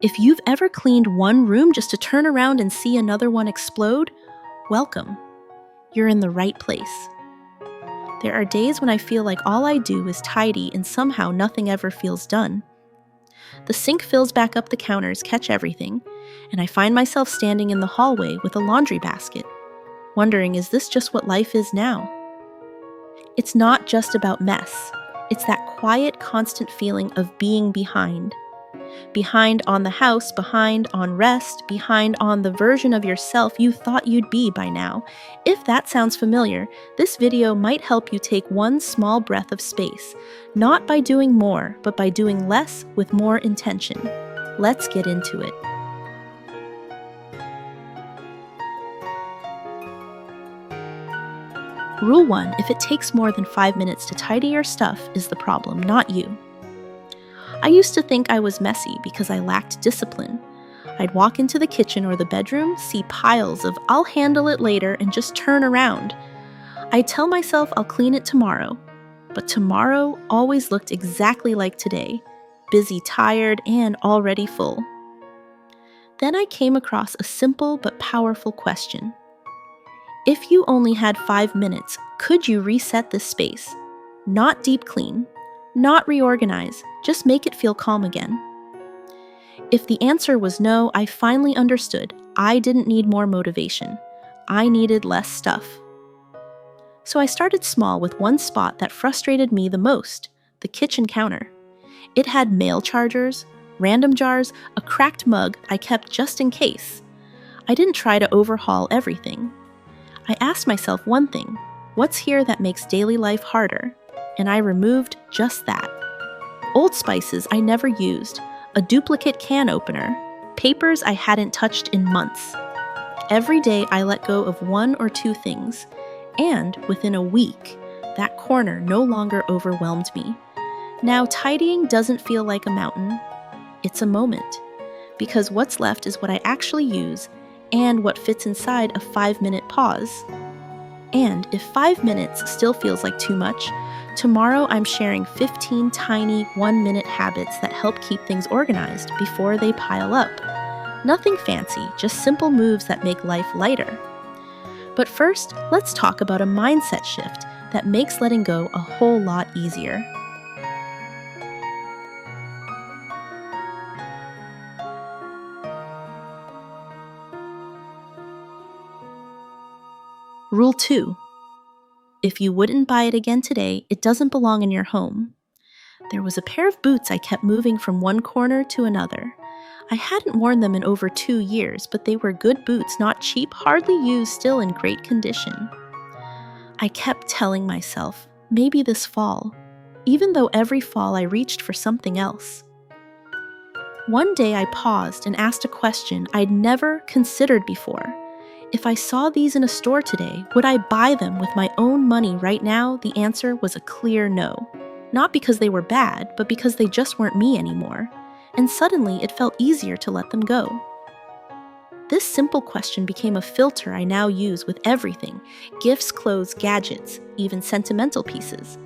If you've ever cleaned one room just to turn around and see another one explode, welcome. You're in the right place. There are days when I feel like all I do is tidy and somehow nothing ever feels done. The sink fills back up the counters, catch everything, and I find myself standing in the hallway with a laundry basket, wondering, is this just what life is now? It's not just about mess. It's that quiet, constant feeling of being behind. Behind on the house, behind on rest, behind on the version of yourself you thought you'd be by now. If that sounds familiar, this video might help you take one small breath of space, not by doing more, but by doing less with more intention. Let's get into it. Rule 1, if it takes more than 5 minutes to tidy your stuff is the problem, not you. I used to think I was messy because I lacked discipline. I'd walk into the kitchen or the bedroom, see piles of "I'll handle it later" and just turn around. I'd tell myself I'll clean it tomorrow, but tomorrow always looked exactly like today, busy, tired, and already full. Then I came across a simple but powerful question. If you only had 5 minutes, could you reset this space? Not deep clean, not reorganize, just make it feel calm again. If the answer was no, I finally understood I didn't need more motivation. I needed less stuff. So I started small with one spot that frustrated me the most, the kitchen counter. It had mail chargers, random jars, a cracked mug I kept just in case. I didn't try to overhaul everything. I asked myself one thing, what's here that makes daily life harder? And I removed just that. Old spices I never used, a duplicate can opener, papers I hadn't touched in months. Every day I let go of 1 or 2 things, and within a week, that corner no longer overwhelmed me. Now tidying doesn't feel like a mountain, it's a moment, because what's left is what I actually use and what fits inside a 5-minute pause. And if 5 minutes still feels like too much, tomorrow I'm sharing 15 tiny 1-minute habits that help keep things organized before they pile up. Nothing fancy, just simple moves that make life lighter. But first, let's talk about a mindset shift that makes letting go a whole lot easier. Rule 2. If you wouldn't buy it again today, it doesn't belong in your home. There was a pair of boots I kept moving from one corner to another. I hadn't worn them in over 2 years, but they were good boots, not cheap, hardly used, still in great condition. I kept telling myself, maybe this fall, even though every fall I reached for something else. One day I paused and asked a question I'd never considered before. If I saw these in a store today, would I buy them with my own money right now? The answer was a clear no. Not because they were bad, but because they just weren't me anymore. And suddenly it felt easier to let them go. This simple question became a filter I now use with everything: gifts, clothes, gadgets, even sentimental pieces.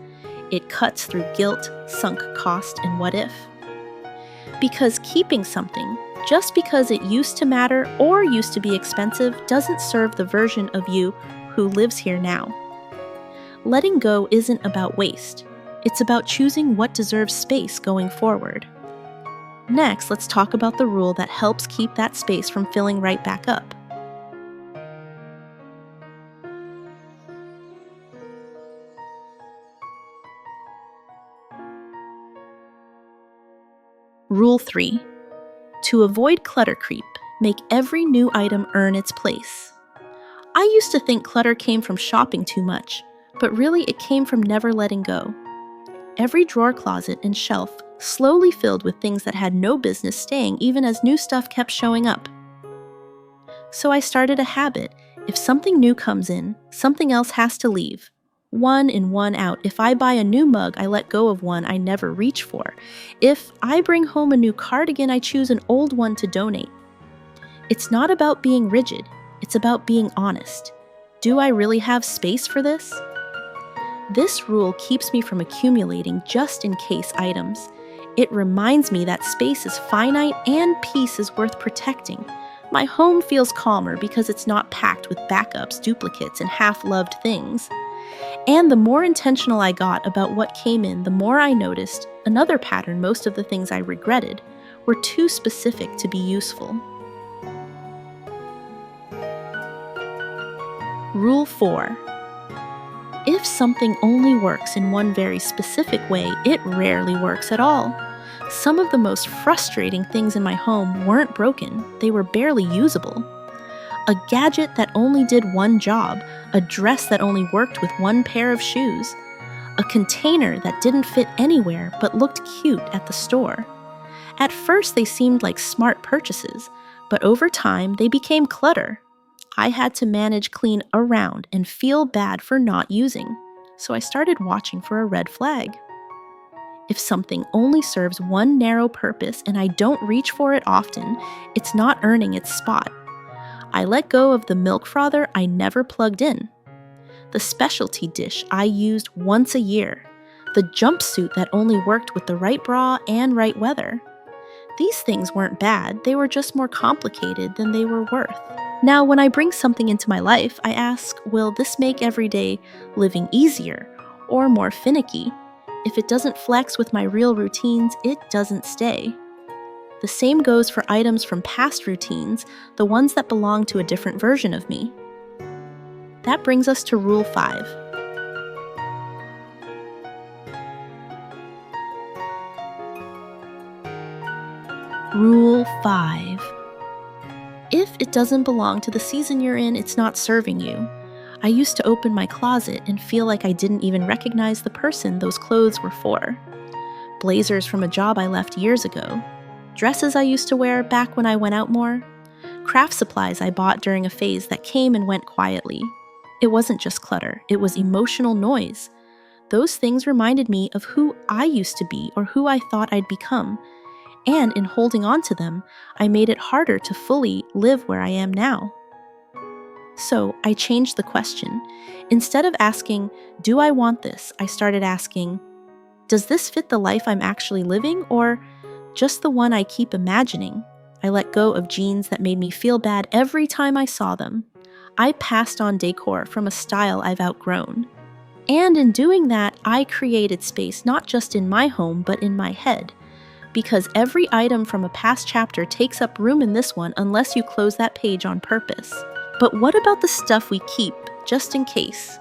It cuts through guilt, sunk cost, and what if. Because keeping something, just because it used to matter or used to be expensive, doesn't serve the version of you who lives here now. Letting go isn't about waste. It's about choosing what deserves space going forward. Next, let's talk about the rule that helps keep that space from filling right back up. Rule 3. To avoid clutter creep, make every new item earn its place. I used to think clutter came from shopping too much, but really it came from never letting go. Every drawer, closet, and shelf slowly filled with things that had no business staying even as new stuff kept showing up. So I started a habit. If something new comes in, something else has to leave. One in, one out. If I buy a new mug, I let go of one I never reach for. If I bring home a new cardigan, I choose an old one to donate. It's not about being rigid, it's about being honest. Do I really have space for this? This rule keeps me from accumulating just in case items. It reminds me that space is finite and peace is worth protecting. My home feels calmer because it's not packed with backups, duplicates, and half-loved things. And the more intentional I got about what came in, the more I noticed another pattern: most of the things I regretted were too specific to be useful. Rule 4. If something only works in one very specific way, it rarely works at all. Some of the most frustrating things in my home weren't broken, they were barely usable. A gadget that only did one job, a dress that only worked with one pair of shoes, a container that didn't fit anywhere but looked cute at the store. At first they seemed like smart purchases, but over time they became clutter. I had to manage, clean around, and feel bad for not using, so I started watching for a red flag. If something only serves one narrow purpose and I don't reach for it often, it's not earning its spot. I let go of the milk frother I never plugged in, the specialty dish I used once a year, the jumpsuit that only worked with the right bra and right weather. These things weren't bad, they were just more complicated than they were worth. Now, when I bring something into my life, I ask, will this make everyday living easier or more finicky? If it doesn't flex with my real routines, it doesn't stay. The same goes for items from past routines, the ones that belong to a different version of me. That brings us to Rule 5. Rule 5. If it doesn't belong to the season you're in, it's not serving you. I used to open my closet and feel like I didn't even recognize the person those clothes were for. Blazers from a job I left years ago. Dresses I used to wear back when I went out more. Craft supplies I bought during a phase that came and went quietly. It wasn't just clutter, it was emotional noise. Those things reminded me of who I used to be or who I thought I'd become. And in holding on to them, I made it harder to fully live where I am now. So I changed the question. Instead of asking, do I want this? I started asking, does this fit the life I'm actually living, or just the one I keep imagining? I let go of jeans that made me feel bad every time I saw them. I passed on decor from a style I've outgrown. And in doing that, I created space not just in my home, but in my head. Because every item from a past chapter takes up room in this one unless you close that page on purpose. But what about the stuff we keep, just in case?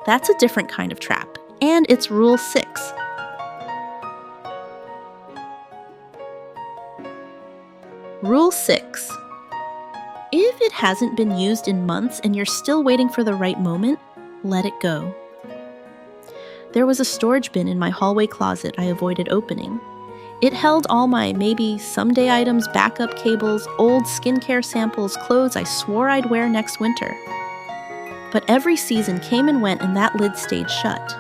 That's a different kind of trap, and it's Rule 6. Rule 6. If it hasn't been used in months and you're still waiting for the right moment, let it go. There was a storage bin in my hallway closet I avoided opening. It held all my maybe someday items, backup cables, old skincare samples, clothes I swore I'd wear next winter. But every season came and went and that lid stayed shut.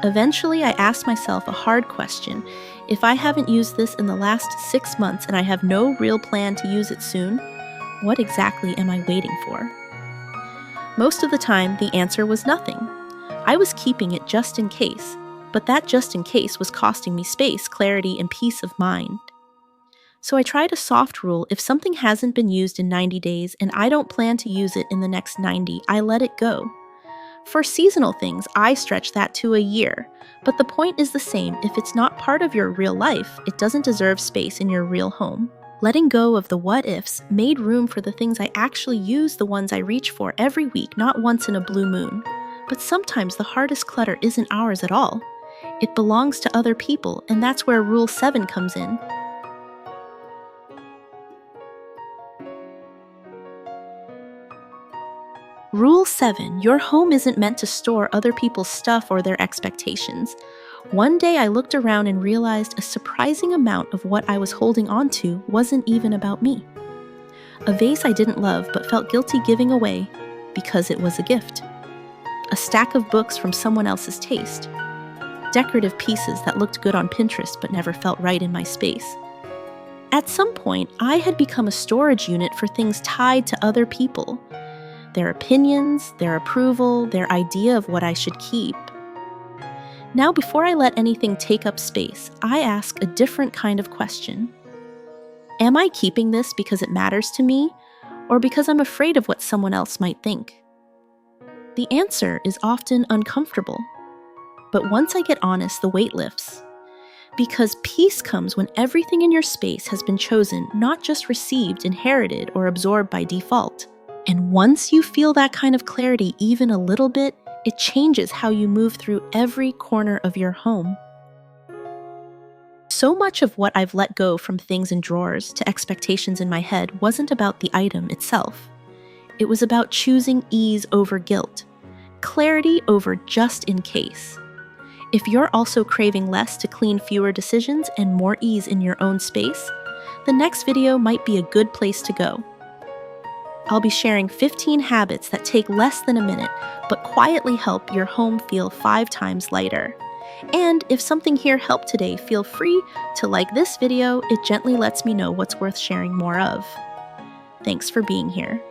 Eventually, I asked myself a hard question. If I haven't used this in the last 6 months and I have no real plan to use it soon, what exactly am I waiting for? Most of the time, the answer was nothing. I was keeping it just in case. But that just in case was costing me space, clarity, and peace of mind. So I tried a soft rule: if something hasn't been used in 90 days and I don't plan to use it in the next 90, I let it go. For seasonal things, I stretch that to a year. But the point is the same: if it's not part of your real life, it doesn't deserve space in your real home. Letting go of the what-ifs made room for the things I actually use, the ones I reach for every week, not once in a blue moon. But sometimes the hardest clutter isn't ours at all. It belongs to other people, and that's where Rule 7 comes in. Rule 7. Your home isn't meant to store other people's stuff or their expectations. One day I looked around and realized a surprising amount of what I was holding on to wasn't even about me. A vase I didn't love but felt guilty giving away because it was a gift. A stack of books from someone else's taste. Decorative pieces that looked good on Pinterest but never felt right in my space. At some point, I had become a storage unit for things tied to other people. Their opinions, their approval, their idea of what I should keep. Now, before I let anything take up space, I ask a different kind of question. Am I keeping this because it matters to me, or because I'm afraid of what someone else might think? The answer is often uncomfortable. But once I get honest, the weight lifts. Because peace comes when everything in your space has been chosen, not just received, inherited, or absorbed by default. And once you feel that kind of clarity even a little bit, it changes how you move through every corner of your home. So much of what I've let go, from things in drawers to expectations in my head, wasn't about the item itself. It was about choosing ease over guilt, clarity over just in case. If you're also craving less to clean fewer decisions and more ease in your own space, the next video might be a good place to go. I'll be sharing 15 habits that take less than a minute, but quietly help your home feel 5 times lighter. And if something here helped today, feel free to like this video. It gently lets me know what's worth sharing more of. Thanks for being here.